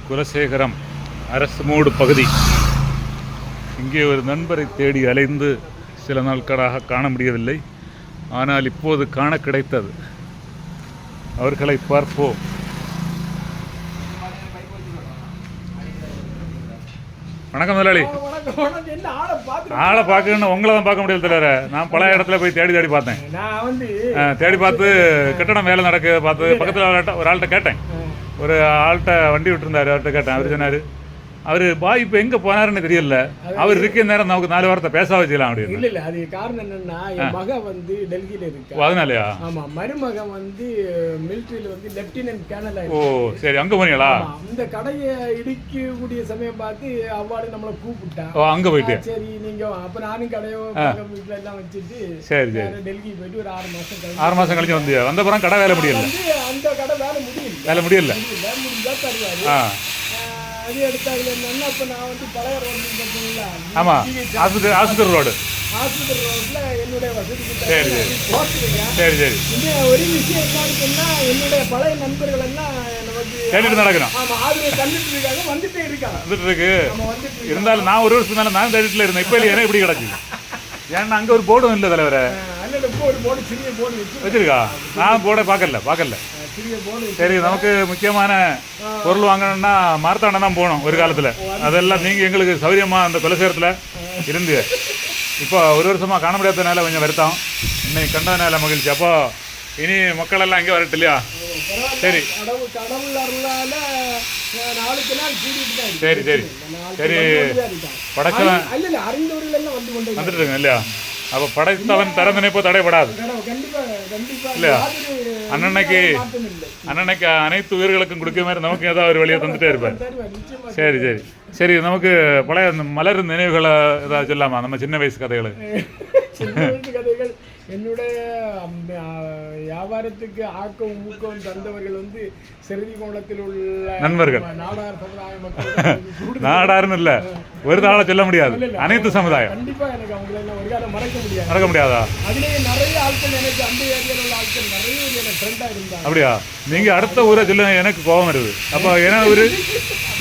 குலசேகரம் அரசுமூடு பகுதி. இங்கே ஒரு நண்பரை தேடி அலைந்து சில நாட்களாக காண முடியவில்லை. ஆனால் இப்போது காண கிடைத்தது. அவர்களை பார்ப்போம். வணக்கம் முதலாளி. ஆளை பார்க்கணும், உங்களை தான் பார்க்க முடியல தலைவர. நான் பல இடத்துல போய் தேடி பார்த்தேன். தேடி பார்த்து கட்டடம் வேலை நடக்க பார்த்து பக்கத்தில் ஒரு ஆள்கிட்ட கேட்டேன். ஒரு ஆள்கிட்ட வண்டி விட்டுருந்தாரு, அவர்கிட்ட கேட்டேன். அவர் சொன்னார், அவர் பாய் இப்போ எங்கே போனாருன்னு தெரியல, அவர் இருக்க நேரம் நமக்கு 4 வாரத்தை பேச வச்சுக்கலாம் அப்படின்னு. இல்லை அது காரணம் என்னன்னா, என் மக வந்து டெல்லியில் இருக்கு. அதனாலயா? ஆமாம், மருமகன் வந்து மிலிட்ரியில் வந்து லெப்டினன்ட் கேர்னல். ஓ சரி, அங்கே போனீங்களா? இந்த கடையை இடிக்கக்கூடிய சமயம் பார்த்து அவ்வாறு நம்மளை கூப்பிட்டா. ஓ அங்கே போயிட்டு சரி நீங்கள் அப்போ நானும் கடையோ வீட்டில் எல்லாம் வச்சுட்டு சரி சரி டெல்லி போயிட்டு ஒரு 6 மாதம் கழிச்சு வந்து வந்தப்புறம் கடை வேலை முடியல. அந்த கடை வேலை முடியல முடிஞ்சா தருவாரு. அது எடுத்தாங்க என்னன்னா, இப்போ நான் வந்து பழைய ரோடு பார்த்தீங்களா? ஆமாம், ஆஸ்பத்திரி ரோடு. ஹாஸ்பிட்டல் ரோட்ல என்னுடைய வசதிக்கு சரி சரி சரி. ஒரு விஷயம் என்னன்னு சொன்னா, என்னுடைய பழைய நண்பர்கள் எல்லாம் நமக்கு தேடிட்டு நடக்கணும். ஆமா, ஆதரவு தந்துட்டு இருக்காங்க, வந்துட்டே இருக்காங்க. வந்துட்டு இருக்கு. இருந்தாலும் நான் ஒரு வருஷத்துக்கு மேலே நான் தேடிட்டுல இருந்தேன். இப்போ இல்லையா இப்படி கிடக்கு? ஏன்னா அங்கே ஒரு போர்டும் இல்லை தலைவர. ஒரு போர்டு, சிறிய போர்டு வச்சிருக்கா? நான் போர்டை பார்க்கல. சரி, நமக்கு முக்கியமான பொருள் வாங்கணும்னா மார்த்தாண்டம் தான் போகணும் ஒரு காலத்தில். அதெல்லாம் நீங்கள் எங்களுக்கு சௌரியமாக அந்த குலசேகரத்தில் இருந்து இப்போ ஒரு வருஷமாக காண முடியாததுனால கொஞ்சம் வருத்தம். இன்னைக்கு கண்டதுனால மகிழ்ச்சி. அப்போ இனி மக்கள் எல்லாம் இங்கே வரட்டு இல்லையா? சரி சரி சரி சரி. படைச்சவன் வந்துட்டு இருக்கேன் இல்லையா? அப்போ படைத்தவன் திறந்தனை இப்போ தடைப்படாது இல்லையா? அண்ணனைக்கு அனைத்து உயிர்களுக்கும் கொடுக்க மாதிரி நமக்கு ஏதாவது ஒரு வழியை தந்துட்டே இருப்பார். சரி சரி சரி. நமக்கு பழைய மலர் நினைவுகளை ஏதாவது சொல்லாமா? நம்ம சின்ன வயசு கதைகள். என்னுடைய வியாபாரத்துக்கு ஆக்கம் ஊக்கம் தந்தவர்கள் வந்து செருதிகோணத்தில் உள்ள நண்பர்கள். நாடார் சமுதாய மக்கள். நாடாருன்னு இல்லை, ஒரு நாளை சொல்ல முடியாது, அனைத்து சமுதாயம். கண்டிப்பா எனக்கு அவங்களை ஒரு காலம் மறக்க முடியாதா? அதுலேயே நிறைய ஆட்கள் எனக்கு அந்த ஏரியாவில் உள்ள ஆட்கள் நிறைய எனக்கு ஃப்ரெண்டாக இருந்தாங்க. அப்படியா? நீங்க அடுத்த ஊரை சொல்லுங்க, எனக்கு கோபம் வருது. அப்போ ஏன்னா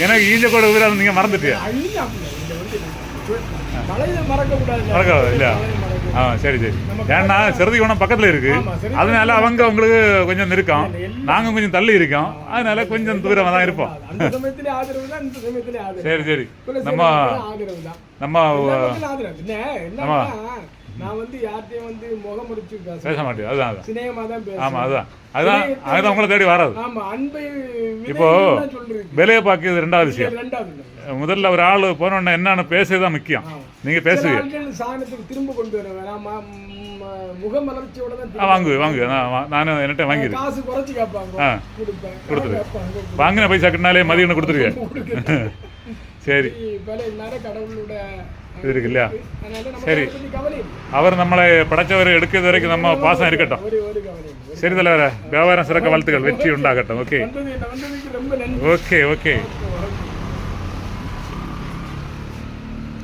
எனக்கு ஈஞ்ச கூட ஊரா நீங்க மறந்துட்டியா? மறக்க இல்லையா? ஆ சரி சரி. ஏன்னா செருதிகோணம் பக்கத்தில் இருக்கு, அதனால அவங்க உங்களுக்கு கொஞ்சம் நெருக்கம், நாங்கள் கொஞ்சம் தள்ளி இருக்கோம், அதனால கொஞ்சம் தூரமாக தான் இருப்போம். சரி சரி. நம்ம நான் வந்து யார்ட்டையும் வந்து முகம் முடிச்சு பேச மாட்டேன். அதுதான் சினேகமா தான் பேசுறேன். ஆமா, அதுதான் உங்களை தேடி வராது. ஆமா, அன்பை இப்போ விலையை பார்க்கிறது ரெண்டாவது விஷயம். முதல்ல ஒரு ஆள் போனோன்னா என்னன்னு பேசுறதுதான் முக்கியம். நீங்க பேசுவீங்க, சாணத்துக்கு திரும்ப கொண்டு வர வேணாம், முகமலர்ச்சியோட தான் வாங்கு. நானும் என்கிட்ட வாங்கிடு, காசு குறைச்சி கேட்பாங்க, கொடுத்துருவேன். வாங்கின பைசா கட்டினாலே மதியம் கொடுத்துருங்க. சரி, கடவுளோட இது இருக்கு இல்லையா? சரி, அவர் நம்மளை படைச்சவர் எடுக்கிறது வரைக்கும் நம்ம பாசம் இருக்கட்டும். சரி தலைவர, வியாபாரம் சிறக்க வாழ்த்துக்கள், வெற்றி உண்டாகட்டும். Okay okay okay.